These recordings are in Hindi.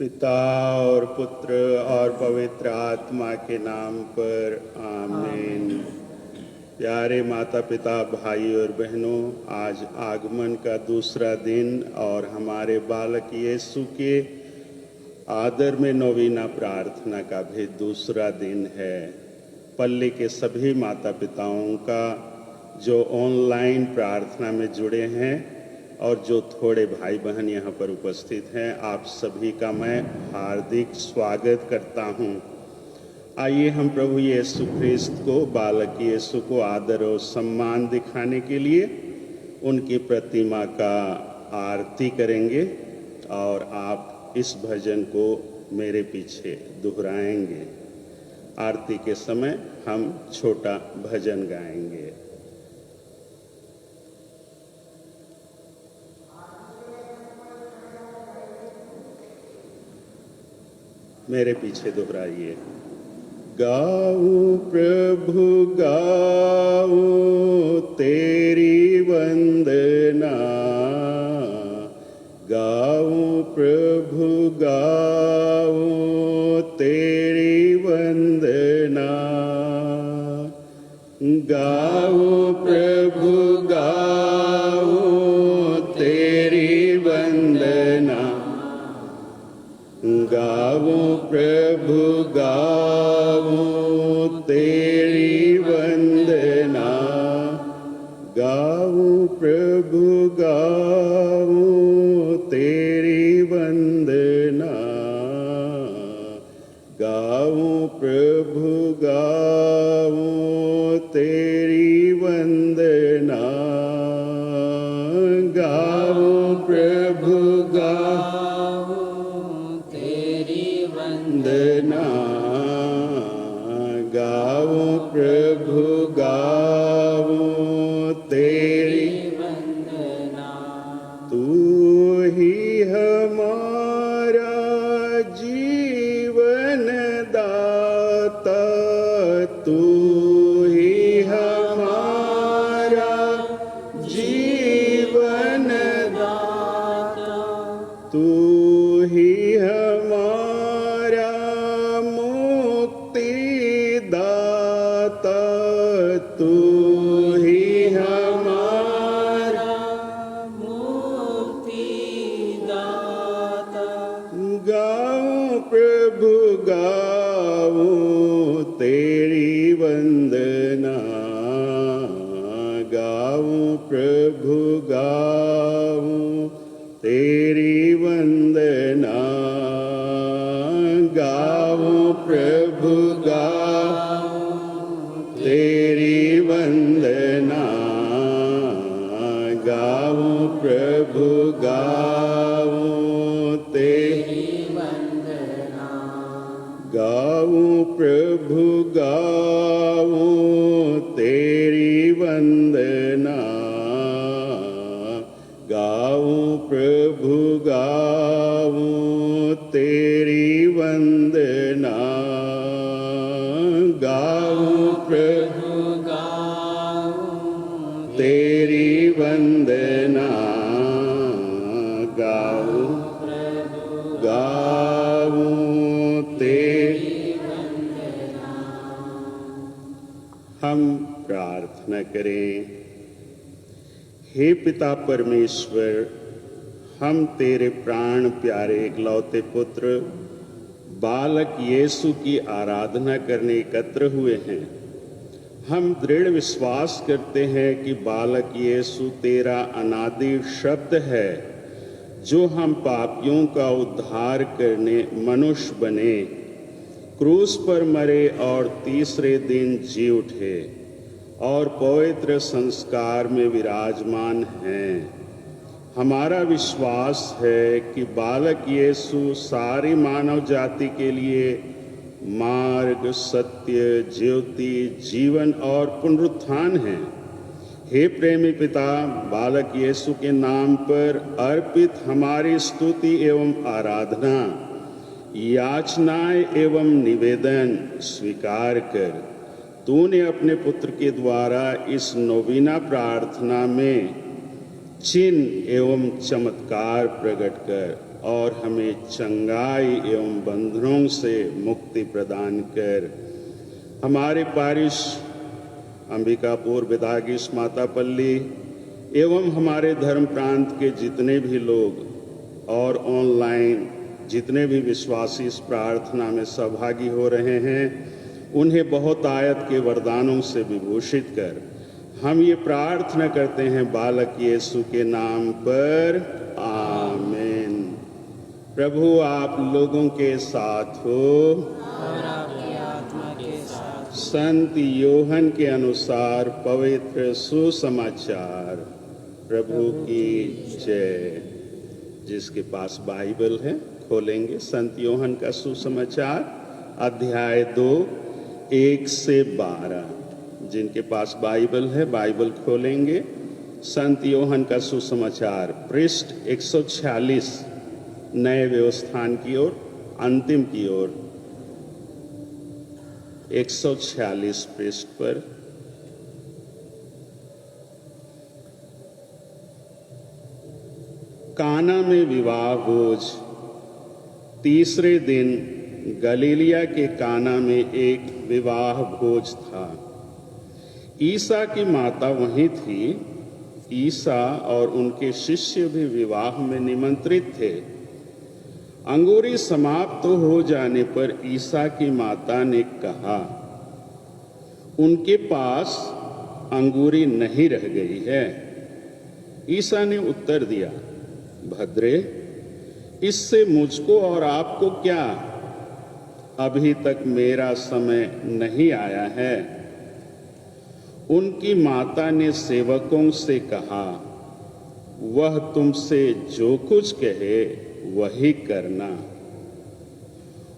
पिता और पुत्र और पवित्र आत्मा के नाम पर आमीन। प्यारे माता पिता, भाई और बहनों, आज आगमन का दूसरा दिन और हमारे बालक यीशु के आदर में नवीना प्रार्थना का भी दूसरा दिन है। पल्ली के सभी माता पिताओं का जो ऑनलाइन प्रार्थना में जुड़े हैं और जो थोड़े भाई बहन यहाँ पर उपस्थित हैं, आप सभी का मैं हार्दिक स्वागत करता हूँ। आइए हम प्रभु यीशु ख्रिस्त को, बालक यीशु को आदर और सम्मान दिखाने के लिए उनकी प्रतिमा का आरती करेंगे और आप इस भजन को मेरे पीछे दोहराएंगे। आरती के समय हम छोटा भजन गाएंगे। मेरे पीछे दोहराइए। गाऊं प्रभु गाऊं तेरी वंदना, गाऊं प्रभु गाऊं तेरी वंदना, गाऊं प्रभु गाऊं तेरी वंदना, गाऊं प्रभु गाऊं तेरी वंदना, गाऊं प्रभु गाऊं तेरी वंदना, गाऊं प्रभु गाऊं तेरी वंदना, गाऊं प्रभु वंदना, गाऊं प्रभु गाऊं तेरी वंदना। तू ही हमारा जीवन दाता, तू ही हमारा जीवन दाता, तू ही तू ही हमारा मुक्तिदाता। गाऊं प्रभु गाऊं तेरी वंदना, गाऊं प्रभु गाऊं तेरी वंदना, गाऊं प्रभु तेरी वंदना, गाऊं प्रभु गाऊं तेरी वंदना, गाऊं प्रभु गाऊं तेरी वंदना, गाऊं प्रभु गाऊं तेरी वंदना, गाऊं प्रभु गाऊं तेरी वंदना, गाऊं प्रभु गाऊं तेरी वंदना। हम प्रार्थना करें। हे पिता परमेश्वर, हम तेरे प्राण प्यारे इकलौते पुत्र बालक यीशु की आराधना करने एकत्र हुए हैं। हम दृढ़ विश्वास करते हैं कि बालक यीशु तेरा अनादि शब्द है, जो हम पापियों का उद्धार करने मनुष्य बने, क्रूस पर मरे और तीसरे दिन जी उठे और पवित्र संस्कार में विराजमान हैं। हमारा विश्वास है कि बालक यीशु सारी मानव जाति के लिए मार्ग, सत्य, ज्योति, जीवन और पुनरुत्थान है। हे प्रेमी पिता, बालक यीशु के नाम पर अर्पित हमारी स्तुति एवं आराधना, याचनाएं एवं निवेदन स्वीकार कर तूने अपने पुत्र के द्वारा इस नवीना प्रार्थना में चिन्ह एवं चमत्कार प्रकट कर और हमें चंगाई एवं बंधनों से मुक्ति प्रदान कर। हमारे पारिश अंबिकापुर विदागिश मातापल्ली एवं हमारे धर्म प्रांत के जितने भी लोग और ऑनलाइन जितने भी विश्वासी इस प्रार्थना में सहभागी हो रहे हैं, उन्हें बहुत आयत के वरदानों से विभूषित कर। हम ये प्रार्थना करते हैं बालक यीशु के नाम पर, आमीन। प्रभु आप लोगों के साथ हो और आपकी आत्मा के साथ। संत योहन के अनुसार पवित्र सुसमाचार। प्रभु की जय। जिसके पास बाइबल है खोलेंगे संत योहन का सुसमाचार अध्याय 2 1 से 12। जिनके पास बाइबल है बाइबल खोलेंगे। संत योहन का सुसमाचार पृष्ठ 146 नए व्यवस्थान की ओर, अंतिम की ओर 146 पृष्ठ पर। काना में विवाह भोज। तीसरे दिन गलीलिया के काना में एक विवाह भोज था। ईसा की माता वहीं थी। ईसा और उनके शिष्य भी विवाह में निमंत्रित थे। अंगूरी समाप्त हो जाने पर ईसा की माता ने कहा, उनके पास अंगूरी नहीं रह गई है। ईसा ने उत्तर दिया, भद्रे, इससे मुझको और आपको क्या? अभी तक मेरा समय नहीं आया है। उनकी माता ने सेवकों से कहा, वह तुमसे जो कुछ कहे वही करना।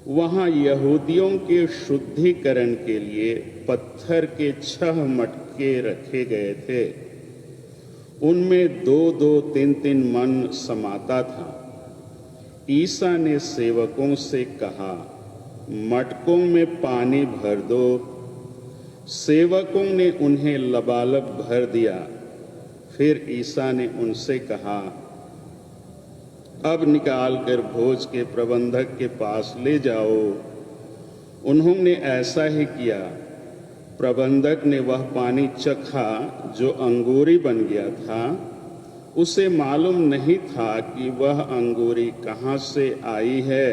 वहां यहूदियों के शुद्धिकरण के लिए पत्थर के 6 मटके रखे गए थे। उनमें 2-2 3-3 मन समाता था। ईसा ने सेवकों से कहा, मटकों में पानी भर दो। सेवकों ने उन्हें लबालब भर दिया। फिर ईसा ने उनसे कहा, अब निकालकर भोज के प्रबंधक के पास ले जाओ। उन्होंने ऐसा ही किया। प्रबंधक ने वह पानी चखा जो अंगूरी बन गया था। उसे मालूम नहीं था कि वह अंगूरी कहाँ से आई है।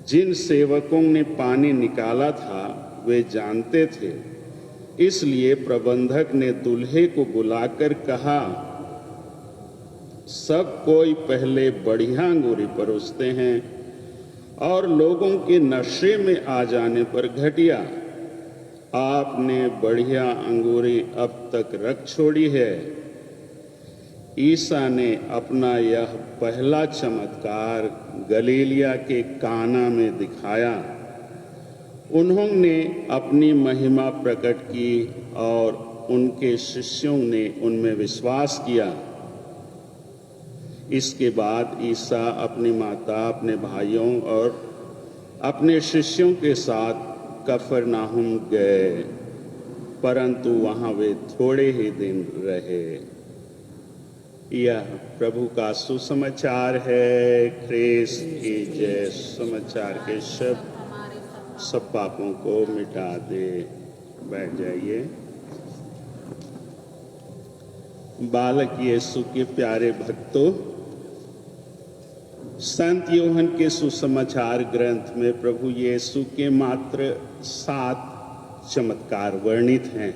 जिन सेवकों ने पानी निकाला था वे जानते थे। इसलिए प्रबंधक ने दूल्हे को बुलाकर कहा, सब कोई पहले बढ़िया अंगूरी परोसते हैं और लोगों के नशे में आ जाने पर घटिया। आपने बढ़िया अंगूरी अब तक रख छोड़ी है। ईसा ने अपना यह पहला चमत्कार गलीलिया के काना में दिखाया। उन्होंने अपनी महिमा प्रकट की और उनके शिष्यों ने उनमें विश्वास किया। इसके बाद ईसा अपनी माता, अपने भाइयों और अपने शिष्यों के साथ कफरनाहुम गए, परंतु वहां वे थोड़े ही दिन रहे। यह प्रभु का सुसमाचार है। ख्रीस्त की जय। समाचार के शब्द सब पापों को मिटा दे। बैठ जाइए। बालक यीशु के प्यारे भक्तों, संत योहन के सुसमाचार ग्रंथ में प्रभु यीशु के मात्र 7 चमत्कार वर्णित हैं।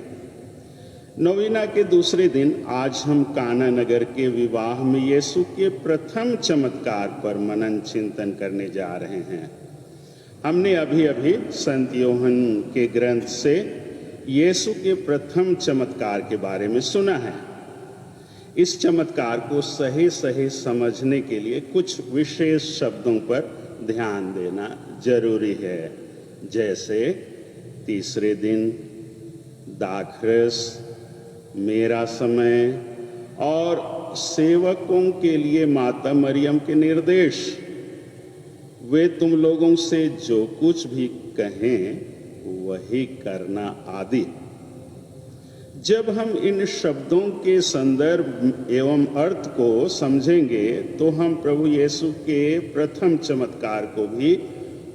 नवीना के दूसरे दिन आज हम काना नगर के विवाह में यीशु के प्रथम चमत्कार पर मनन चिंतन करने जा रहे हैं। हमने अभी संत योहन के ग्रंथ से यीशु के प्रथम चमत्कार के बारे में सुना है। इस चमत्कार को सही समझने के लिए कुछ विशेष शब्दों पर ध्यान देना जरूरी है, जैसे तीसरे दिन, दाखरस, मेरा समय और सेवकों के लिए माता मरियम के निर्देश। वे तुम लोगों से जो कुछ भी कहें वही करना आदि। जब हम इन शब्दों के संदर्भ एवं अर्थ को समझेंगे तो हम प्रभु यीशु के प्रथम चमत्कार को भी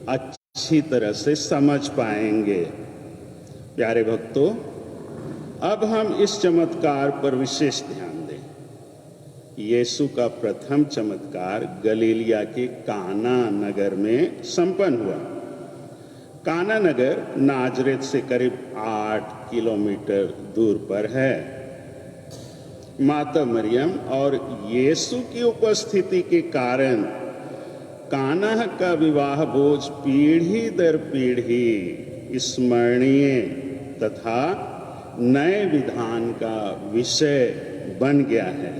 अच्छी तरह से समझ पाएंगे। प्यारे भक्तों, अब हम इस चमत्कार पर विशेष ध्यान दें। यीशु का प्रथम चमत्कार गलीलिया के काना नगर में संपन्न हुआ। काना नगर नाजरेत से करीब 8 किलोमीटर दूर पर है। माता मरियम और यीशु की उपस्थिति के कारण काना का विवाह भोज पीढ़ी दर पीढ़ी स्मरणीय तथा नए विधान का विषय बन गया है।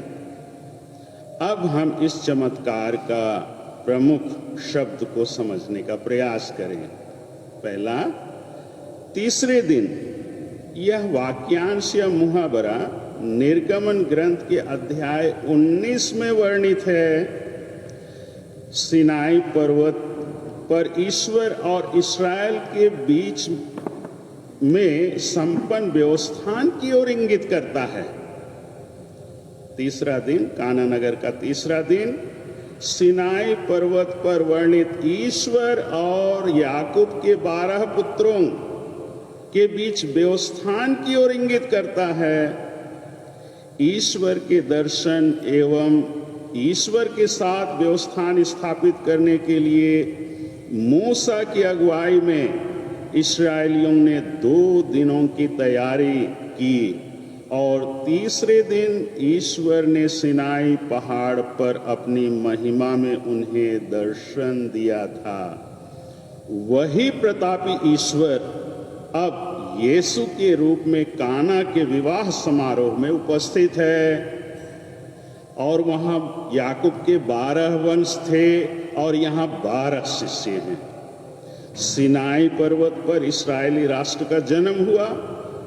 अब हम इस चमत्कार का प्रमुख शब्द को समझने का प्रयास करें। पहला, तीसरे दिन। यह वाक्यांश या मुहावरा निर्गमन ग्रंथ के अध्याय 19 में वर्णित है। सिनाई पर्वत पर ईश्वर और इस्राएल के बीच में संपन्न व्यवस्थान की ओर इंगित करता है। तीसरा दिन, काना नगर का तीसरा दिन, सिनाई पर्वत पर वर्णित ईश्वर और याकूब के 12 पुत्रों के बीच व्यवस्थान की ओर इंगित करता है। ईश्वर के दर्शन एवं ईश्वर के साथ व्यवस्थान स्थापित करने के लिए मूसा की अगुवाई में इस्राएलियों ने 2 दिनों की तैयारी की और तीसरे दिन ईश्वर ने सिनाई पहाड़ पर अपनी महिमा में उन्हें दर्शन दिया था। वही प्रतापी ईश्वर अब यीशु के रूप में काना के विवाह समारोह में उपस्थित है। और वहां याकूब के 12 वंश थे और यहाँ 12 शिष्य हैं। सिनाई पर्वत पर इस्राएली राष्ट्र का जन्म हुआ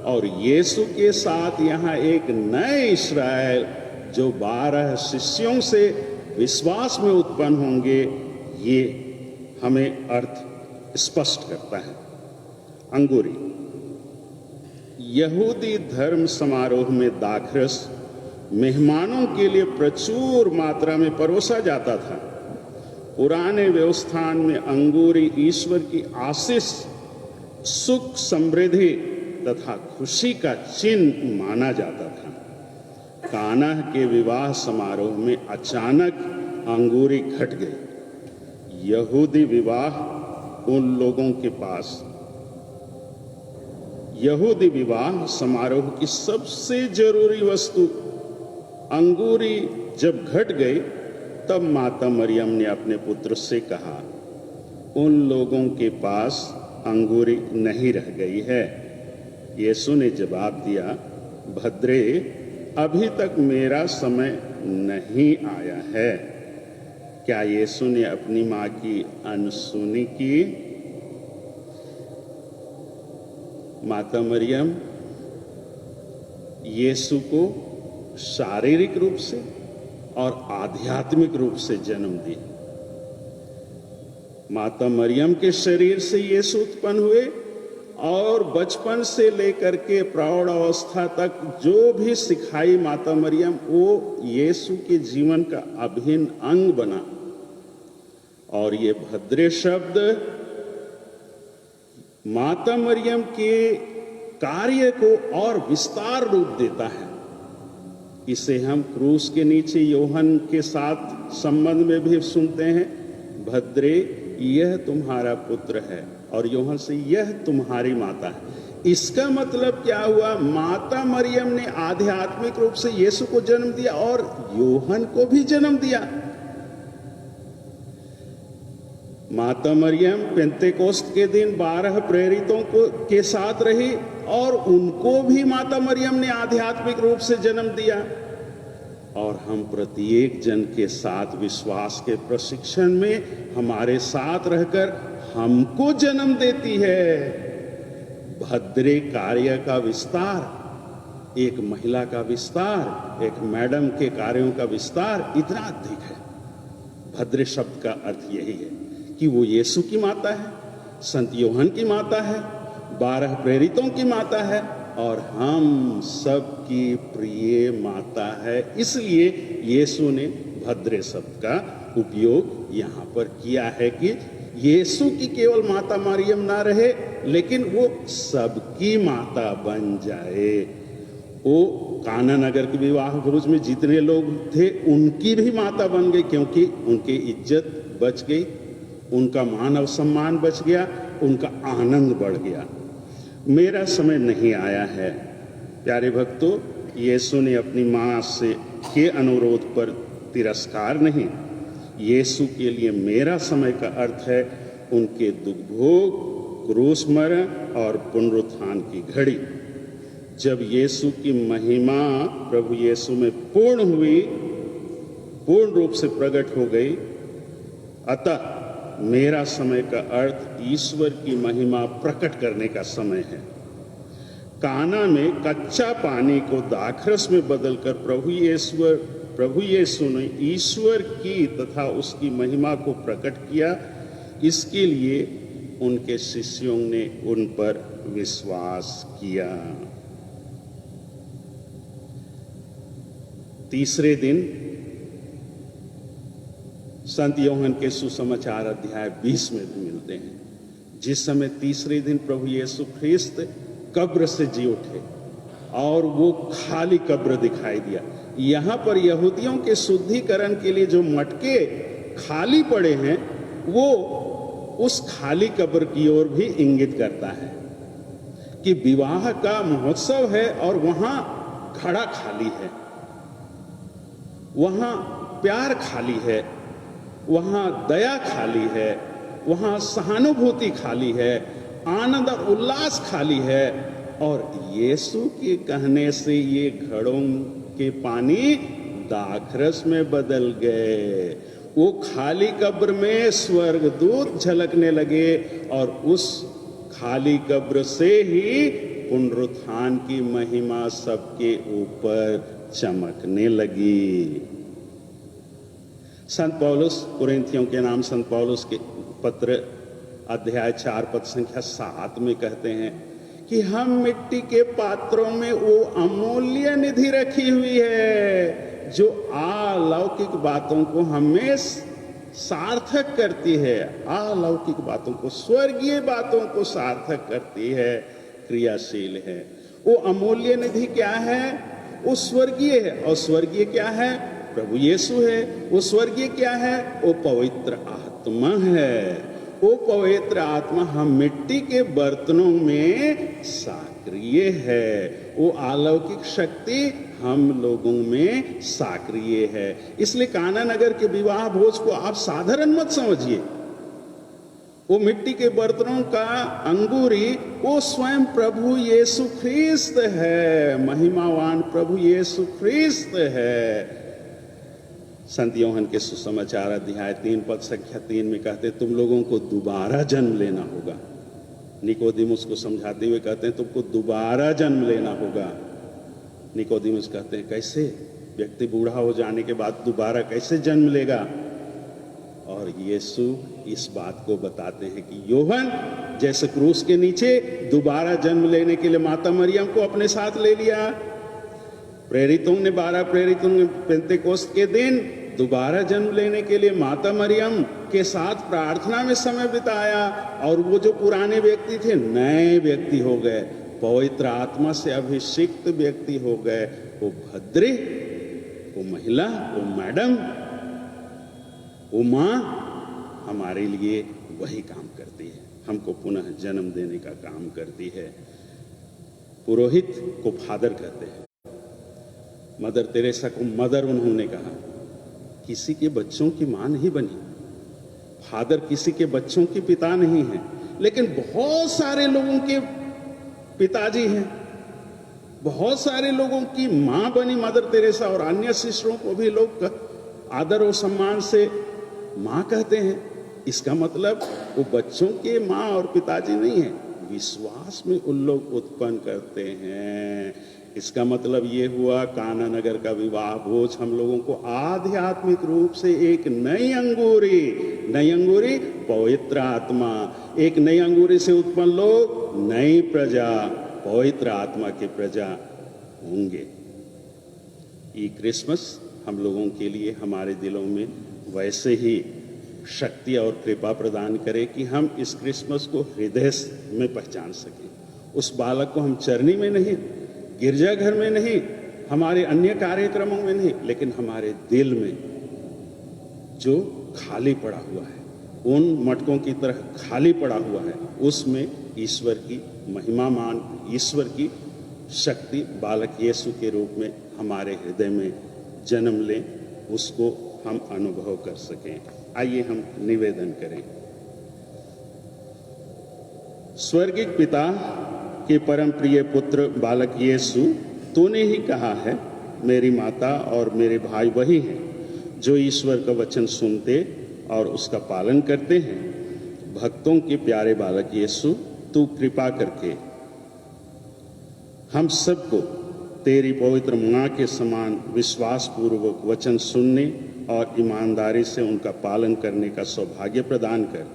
और यीशु के साथ यहाँ एक नए इस्राएल जो 12 शिष्यों से विश्वास में उत्पन्न होंगे, ये हमें अर्थ स्पष्ट करता है। अंगूरी। यहूदी धर्म समारोह में दाखरस मेहमानों के लिए प्रचुर मात्रा में परोसा जाता था। पुराने व्यवस्थान में अंगूरी ईश्वर की आशीष, सुख, समृद्धि तथा खुशी का चिन्ह माना जाता था। काना के विवाह समारोह में अचानक अंगूरी घट गई। यहूदी विवाह उन लोगों के पास यहूदी विवाह समारोह की सबसे जरूरी वस्तु अंगूरी जब घट गई, तब माता मरियम ने अपने पुत्र से कहा, उन लोगों के पास अंगूरी नहीं रह गई है। यीशु ने जवाब दिया, भद्रे, अभी तक मेरा समय नहीं आया है। क्या यीशु ने अपनी मां की अनसुनी की? माता मरियम यीशु को शारीरिक रूप से और आध्यात्मिक रूप से जन्म दी। माता मरियम के शरीर से यीशु उत्पन्न हुए और बचपन से लेकर के प्रौढ़ अवस्था तक जो भी सिखाई माता मरियम, वो यीशु के जीवन का अभिन्न अंग बना। और ये भद्रे शब्द माता मरियम के कार्य को और विस्तार रूप देता है। इसे हम क्रूस के नीचे यूहन्ना के साथ संबंध में भी सुनते हैं, भद्रे, यह तुम्हारा पुत्र है, और यूहन्ना से यह तुम्हारी माता है। इसका मतलब क्या हुआ? माता मरियम ने आध्यात्मिक रूप से यीशु को जन्म दिया और यूहन्ना को भी जन्म दिया। माता मरियम पेंतेकोस्त के दिन 12 प्रेरितों के साथ रही और उनको भी माता मरियम ने आध्यात्मिक रूप से जन्म दिया। और हम प्रत्येक जन के साथ विश्वास के प्रशिक्षण में हमारे साथ रहकर हमको जन्म देती है। भद्रे कार्य का विस्तार, एक महिला का विस्तार, एक मैडम के कार्यों का विस्तार इतना अधिक है। भद्रे शब्द का अर्थ यही है कि वो यीशु की माता है, संत यूहन्ना की माता है, 12 प्रेरितों की माता है और हम सबकी प्रिय माता है। इसलिए यीशु ने भद्रे शब्द का उपयोग यहाँ पर किया है कि यीशु की केवल माता मरियम ना रहे, लेकिन वो सबकी माता बन जाए। वो काना नगर के विवाह भोज में जितने लोग थे उनकी भी माता बन गई, क्योंकि उनकी इज्जत बच गई, उनका मान और सम्मान बच गया, उनका आनंद बढ़ गया। मेरा समय नहीं आया है। प्यारे भक्तों, यीशु ने अपनी माँ से के अनुरोध पर तिरस्कार नहीं। यीशु के लिए मेरा समय का अर्थ है उनके दुख भोग, क्रूस मरण और पुनरुत्थान की घड़ी। जब यीशु की महिमा प्रभु यीशु में पूर्ण हुई, पूर्ण रूप से प्रकट हो गई, अतः मेरा समय का अर्थ ईश्वर की महिमा प्रकट करने का समय है। काना में कच्चा पानी को दाखरस में बदलकर प्रभु यीशु ने ईश्वर की तथा उसकी महिमा को प्रकट किया। इसके लिए उनके शिष्यों ने उन पर विश्वास किया। तीसरे दिन संत यूहन्ना के सुसमाचार अध्याय 20 में भी मिलते हैं, जिस समय तीसरे दिन प्रभु यीशु ख्रिस्त कब्र से जी उठे और वो खाली कब्र दिखाई दिया। यहाँ पर यहूदियों के शुद्धिकरण के लिए जो मटके खाली पड़े हैं, वो उस खाली कब्र की ओर भी इंगित करता है कि विवाह का महोत्सव है और वहां घड़ा खाली है, वहां प्यार खाली है, वहां दया खाली है, वहां सहानुभूति खाली है, आनंद और उल्लास खाली है। और यीशु के कहने से ये घड़ों के पानी दाखरस में बदल गए। वो खाली कब्र में स्वर्गदूत झलकने लगे और उस खाली कब्र से ही पुनरुत्थान की महिमा सबके ऊपर चमकने लगी। संत पौलुस कुरिन्थियों के नाम संत पौलुस के पत्र अध्याय 4 पद संख्या 7 में कहते हैं कि हम मिट्टी के पात्रों में वो अमूल्य निधि रखी हुई है जो अलौकिक बातों को हमें सार्थक करती है, अलौकिक बातों को, स्वर्गीय बातों को सार्थक करती है, क्रियाशील है। वो अमूल्य निधि क्या है? वो स्वर्गीय है। और स्वर्गीय क्या है? प्रभु यीशु है। वो स्वर्गीय क्या है? वो पवित्र आत्मा है। वो पवित्र आत्मा हम मिट्टी के बर्तनों में सक्रिय है। वो अलौकिक शक्ति हम लोगों में सक्रिय है। इसलिए काना नगर के विवाह भोज को आप साधारण मत समझिए। वो मिट्टी के बर्तनों का अंगूरी वो स्वयं प्रभु यीशु ख्रिस्त है, महिमावान प्रभु यीशु ख्रिस्त है। संत यूहन्ना के सुसमाचार अध्याय 3 पद संख्या 3 में कहते तुम लोगों को दोबारा जन्म लेना होगा। निकोदेमुस को समझाते हुए कहते हैं तुमको दोबारा जन्म लेना होगा। निकोदेमुस कहते हैं कैसे? व्यक्ति बूढ़ा हो जाने के बाद दोबारा कैसे जन्म लेगा? और यीशु इस बात को बताते हैं कि यूहन्ना जैसे क्रूस के नीचे दोबारा जन्म लेने के लिए माता मरियम को अपने साथ ले लिया, प्रेरितों ने 12 प्रेरितों ने पेंतेकोस्त के दिन दोबारा जन्म लेने के लिए माता मरियम के साथ प्रार्थना में समय बिताया, और वो जो पुराने व्यक्ति थे नए व्यक्ति हो गए, पवित्र आत्मा से अभिषिक्त व्यक्ति हो गए। वो भद्रे, वो महिला, वो मैडम, वो माँ हमारे लिए वही काम करती है, हमको पुनः जन्म देने का काम करती है। पुरोहित को फादर कहते हैं। मदर तेरेसा को मदर उन्होंने कहा। किसी के बच्चों की मां नहीं बनी, फादर किसी के बच्चों के पिता नहीं है, लेकिन बहुत सारे लोगों के पिताजी हैं, बहुत सारे लोगों की मां बनी मदर तेरेसा। और अन्य सिस्टरों को भी लोग आदर और सम्मान से मां कहते हैं। इसका मतलब वो बच्चों के मां और पिताजी नहीं है, विश्वास में उन लोग उत्पन्न करते हैं। इसका मतलब ये हुआ काना नगर का विवाह भोज हम लोगों को आध्यात्मिक रूप से एक नई अंगूरी पवित्र आत्मा, एक नई अंगूरी से उत्पन्न लोग, नई प्रजा, पवित्र आत्मा के प्रजा होंगे। ये क्रिसमस हम लोगों के लिए हमारे दिलों में वैसे ही शक्ति और कृपा प्रदान करे कि हम इस क्रिसमस को हृदय में पहचान सकें। उस बालक को हम चरनी में नहीं, गिरजाघर में नहीं, हमारे अन्य कार्यक्रमों में नहीं, लेकिन हमारे दिल में जो खाली पड़ा हुआ है, उन मटकों की तरह खाली पड़ा हुआ है, उसमें ईश्वर की महिमामान, ईश्वर की शक्ति बालक यीशु के रूप में हमारे हृदय में जन्म लें, उसको हम अनुभव कर सकें। आइए हम निवेदन करें। स्वर्गीय पिता के परम प्रिय पुत्र बालक यीशु, तूने ही कहा है, मेरी माता और मेरे भाई वही हैं जो ईश्वर का वचन सुनते और उसका पालन करते हैं। भक्तों के प्यारे बालक यीशु, तू कृपा करके हम सबको तेरी पवित्र मां के समान विश्वास पूर्वक वचन सुनने और ईमानदारी से उनका पालन करने का सौभाग्य प्रदान कर,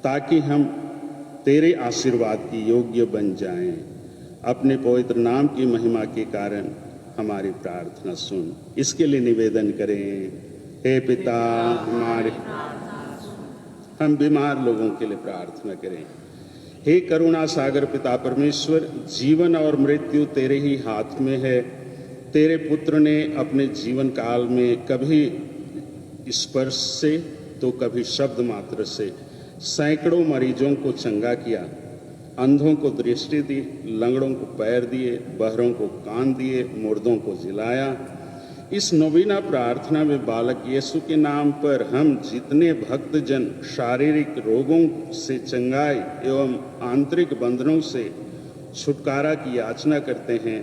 ताकि हम तेरे आशीर्वाद की योग्य बन जाएं। अपने पवित्र नाम की महिमा के कारण हमारी प्रार्थना सुन। इसके लिए निवेदन करें। हे पिता हमारे, हम बीमार लोगों के लिए प्रार्थना करें। हे करुणा सागर पिता परमेश्वर, जीवन और मृत्यु तेरे ही हाथ में है। तेरे पुत्र ने अपने जीवन काल में कभी स्पर्श से तो कभी शब्द मात्र से सैकड़ों मरीजों को चंगा किया, अंधों को दृष्टि दी, लंगड़ों को पैर दिए, बहरों को कान दिए, मुर्दों को जिलाया। इस नवीना प्रार्थना में बालक यीशु के नाम पर हम जितने भक्तजन शारीरिक रोगों से चंगाई एवं आंतरिक बंधनों से छुटकारा की याचना करते हैं,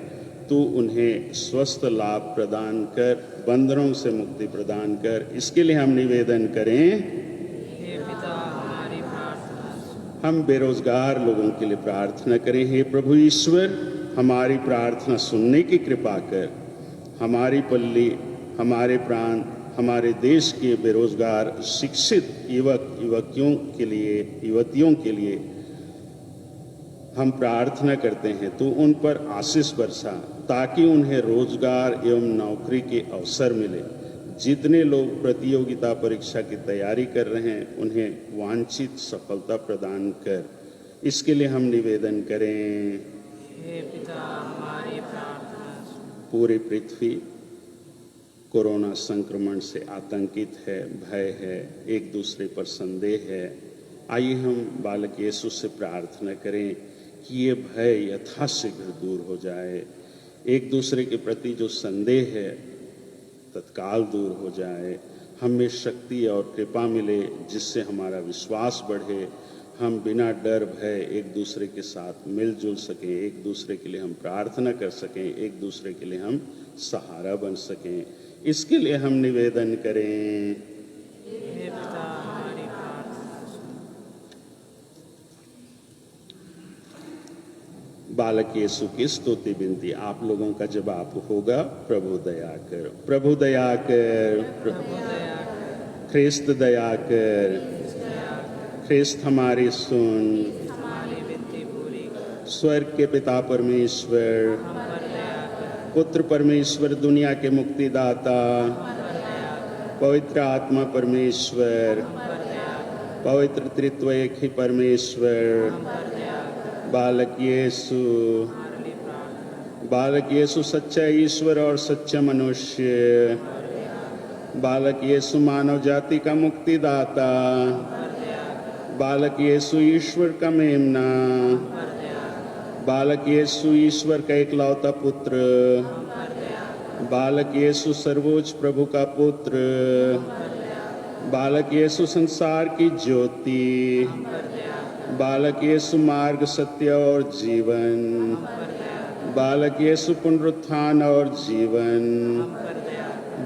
तू उन्हें स्वस्थ लाभ प्रदान कर, बंधनों से मुक्ति प्रदान कर। इसके लिए हम निवेदन करें। हे पिता हमारी प्रार्थना। हम बेरोजगार लोगों के लिए प्रार्थना करें। हे प्रभु ईश्वर, हमारी प्रार्थना सुनने की कृपा कर। हमारी पल्ली, हमारे प्राण, हमारे देश के बेरोजगार शिक्षित युवक युवतियों के लिए हम प्रार्थना करते हैं, तो उन पर आशीष बरसा, ताकि उन्हें रोजगार एवं नौकरी के अवसर मिले। जितने लोग प्रतियोगिता परीक्षा की तैयारी कर रहे हैं, उन्हें वांछित सफलता प्रदान कर। इसके लिए हम निवेदन करें। हे पिता हमारी प्रार्थना। पूरी पृथ्वी कोरोना संक्रमण से आतंकित है, भय है, एक दूसरे पर संदेह है। आइए हम बालक यीशु से प्रार्थना करें कि ये भय यथाशीघ्र दूर हो जाए, एक दूसरे के प्रति जो संदेह है तत्काल दूर हो जाए, हमें शक्ति और कृपा मिले जिससे हमारा विश्वास बढ़े, हम बिना डर भय एक दूसरे के साथ मिलजुल सकें, एक दूसरे के लिए हम प्रार्थना कर सकें, एक दूसरे के लिए हम सहारा बन सकें। इसके लिए हम निवेदन करें। हे पिता हमारी प्रार्थना। बालक यीशु की स्तुति विनती आप लोगों का जवाब होगा। प्रभु दया कर, प्रभु दया कर, प्रभु दया कर। ख्रिस्त दया कर, ख्रिस्त हमारी सुन। हमारी विनती पूरी कर। स्वर्ग के पिता परमेश्वर, हम पर दया कर। पुत्र परमेश्वर, दुनिया के मुक्तिदाता, पवित्र आत्मा परमेश्वर, पवित्र त्रित्व एक ही परमेश्वर, बालक यीशु, बालक यीशु सच्चा ईश्वर और सच्चा मनुष्य, बालक यीशु मानव जाति का मुक्तिदाता, बालक यीशु ईश्वर का मेमना, बालक यीशु ईश्वर का इकलौता पुत्र, बालक यीशु सर्वोच्च प्रभु का पुत्र, बालक यीशु संसार की ज्योति, बालक यीशु मार्ग सत्य और जीवन, बालक यीशु पुनरुत्थान और जीवन,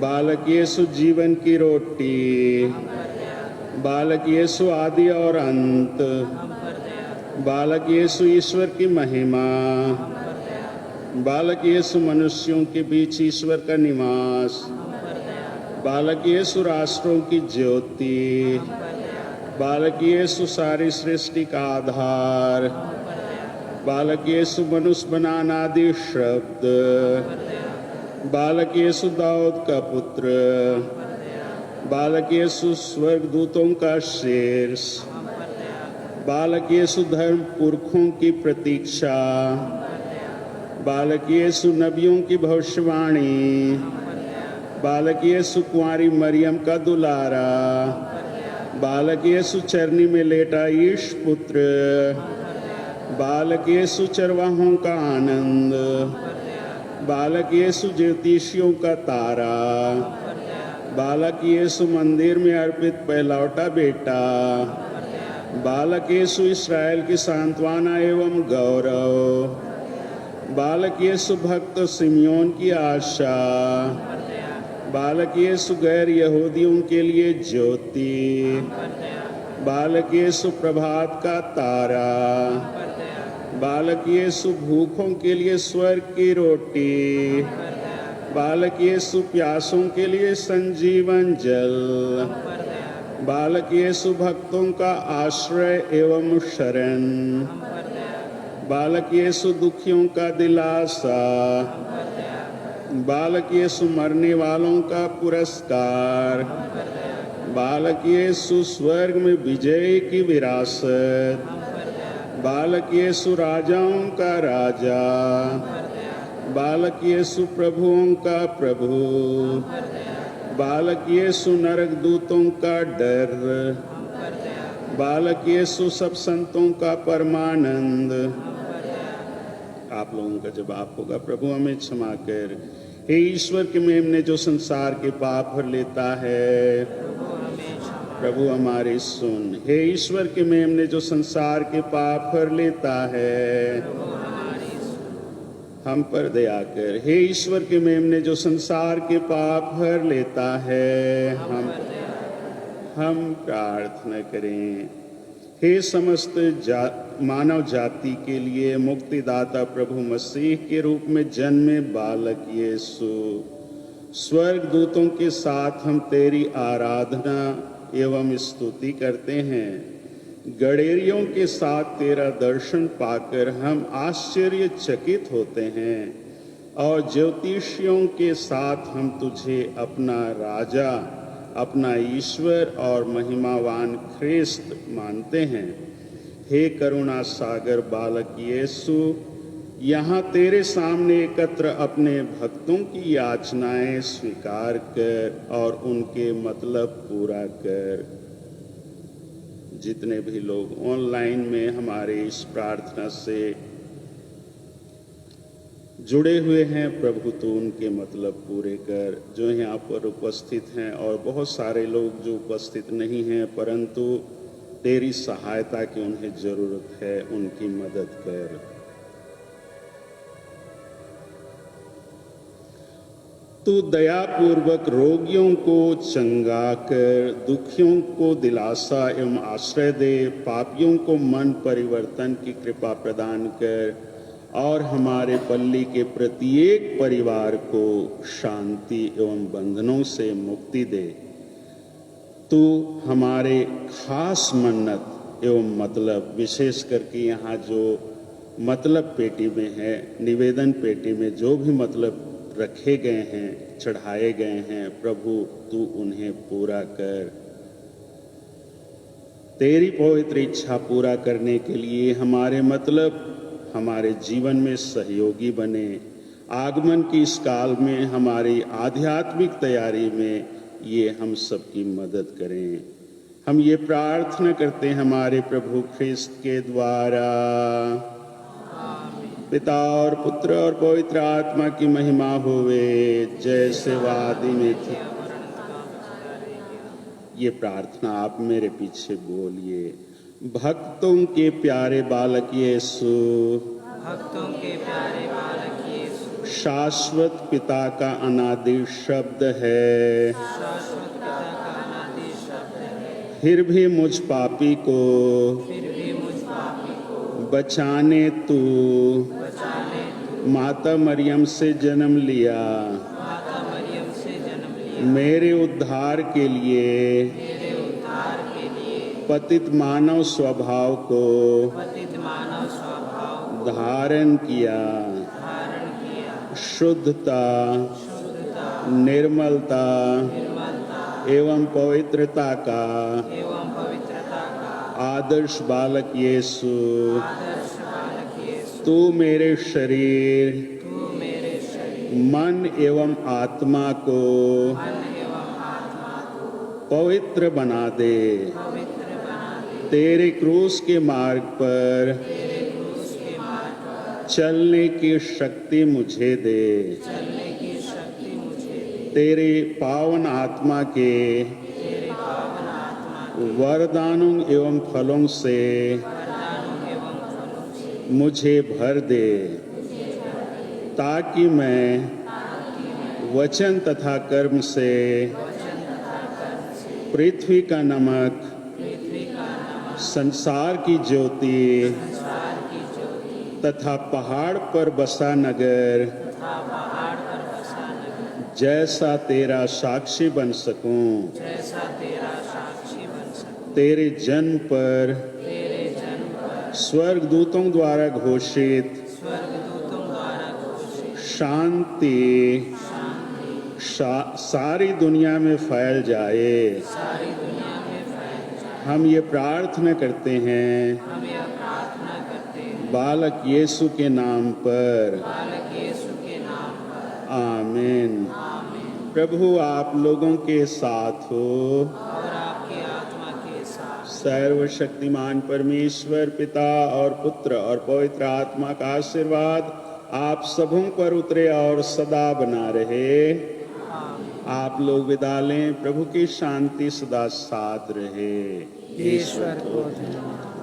बालक यीशु जीवन की रोटी, बालक यीशु आदि और अंत, बालक यीशु ईश्वर की महिमा, बालक यीशु मनुष्यों के बीच ईश्वर का निवास, बालक यीशु राष्ट्रों की ज्योति, बालक यीशु सारी सृष्टि का आधार, बालक यीशु मनुष्य बनान आदि शब्द, बालक यीशु दाऊद का पुत्र, बालक यीशु स्वर्गदूतों का शीर्ष, बालक यीशु धर्म पुरखों की प्रतीक्षा, बालक यीशु नबियों की भविष्यवाणी, बालक यीशु कुंवारी मरियम का दुलारा, बालक यीशु चरनी में लेटा ईश पुत्र, बालक यीशु चरवाहों का आनंद, बालक यीशु ज्योतिषियों का तारा, बालक यीशु मंदिर में अर्पित पहलौटा बेटा, बालक यीशु इस्राएल की सांत्वना एवं गौरव, बालक यीशु भक्त सिमियोन की आशा, बालक यीशु गैर यहूदियों के लिए ज्योति, बालक यीशु प्रभात का तारा, बालक यीशु भूखों के लिए स्वर्ग की रोटी, बालक यीशु प्यासों के लिए संजीवन जल, बालक यीशु भक्तों का आश्रय एवं शरण, बालक यीशु दुखियों का दिलासा, बालक यीशु मरने वालों का पुरस्कार, बालक यीशु स्वर्ग में विजय की विरासत, बालक यीशु राजाओं का राजा, बालक यीशु प्रभुओं का प्रभु, बालक यीशु नरक दूतों का डर, बालक यीशु सब संतों का परमानंद। आप लोगों का जवाब होगा, प्रभु हमें क्षमा कर। हे ईश्वर के मेमने जो संसार के पाप भर लेता है, प्रभु हमारी सुन। हे ईश्वर के मेमने जो संसार के पाप भर लेता है, हम पर दया कर। हे ईश्वर के मेमने जो संसार के पाप भर लेता है, हम प्रार्थना करें। हे समस्त मानव जाति के लिए मुक्तिदाता प्रभु मसीह के रूप में जन्मे बालक यीशु, स्वर्ग दूतों के साथ हम तेरी आराधना एवं स्तुति करते हैं। गडेरियों के साथ तेरा दर्शन पाकर हम आश्चर्यचकित होते हैं और ज्योतिषियों के साथ हम तुझे अपना राजा, अपना ईश्वर और महिमावान ख्रिस्त मानते हैं। हे करुणा सागर बालक यीशु, यहाँ तेरे सामने एकत्र अपने भक्तों की याचनाएं स्वीकार कर और उनके मतलब पूरा कर। जितने भी लोग ऑनलाइन में हमारे इस प्रार्थना से जुड़े हुए हैं, प्रभु तू उनके मतलब पूरे कर। जो यहाँ पर उपस्थित हैं और बहुत सारे लोग जो उपस्थित नहीं हैं परंतु तेरी सहायता की उन्हें जरूरत है, उनकी मदद कर। तू दयापूर्वक रोगियों को चंगा कर, दुखियों को दिलासा एवं आश्रय दे, पापियों को मन परिवर्तन की कृपा प्रदान कर और हमारे पल्ली के प्रत्येक परिवार को शांति एवं बंधनों से मुक्ति दे। तू हमारे खास मन्नत एवं मतलब, विशेष करके यहाँ जो मतलब पेटी में है, निवेदन पेटी में जो भी मतलब रखे गए हैं, चढ़ाए गए हैं, प्रभु तू उन्हें पूरा कर। तेरी पवित्र इच्छा पूरा करने के लिए हमारे मतलब हमारे जीवन में सहयोगी बने। आगमन की इस काल में हमारी आध्यात्मिक तैयारी में ये हम सबकी मदद करें। हम ये प्रार्थना करते हैं हमारे प्रभु ख्रिस्त के द्वारा। पिता और पुत्र और पवित्र आत्मा की महिमा होवे, जैसे वादी में थी। ये प्रार्थना आप मेरे पीछे बोलिए। भक्तों के प्यारे बालक यीशु, भक्तों के प्यारे बालक यीशु, शाश्वत पिता का अनादि शब्द है, शाश्वत पिता का अनादि शब्द है। फिर भी मुझ पापी को बचाने तू माता मरियम से जन्म लिया। मेरे उद्धार के लिए पतित मानव स्वभाव को धारण किया। शुद्धता, निर्मलता एवं पवित्रता का आदर्श बालक यीशु, तू मेरे शरीर, मन एवं आत्मा को पवित्र बना दे। तेरे क्रूस के मार्ग पर चलने की शक्ति मुझे दे। तेरे पावन आत्मा के वरदानों एवं फलों से मुझे भर दे, ताकि मैं वचन तथा कर्म से पृथ्वी का नमक, संसार की ज्योति तथा पहाड़ पर बसा नगर जैसा तेरा साक्षी बन सकूं। तेरे जन्म पर स्वर्गदूतों द्वारा घोषित शांति सारी दुनिया में फैल जाए। हम ये प्रार्थना करते हैं बालक यीशु के नाम पर। आमीन। प्रभु आप लोगों के साथ हो। सर्वशक्तिमान परमेश्वर पिता और पुत्र और पवित्र आत्मा का आशीर्वाद आप सबों पर उतरे और सदा बना रहे। आप लोग विदा लें। प्रभु की शांति सदा साथ रहे। ईश्वर को धन्यवाद।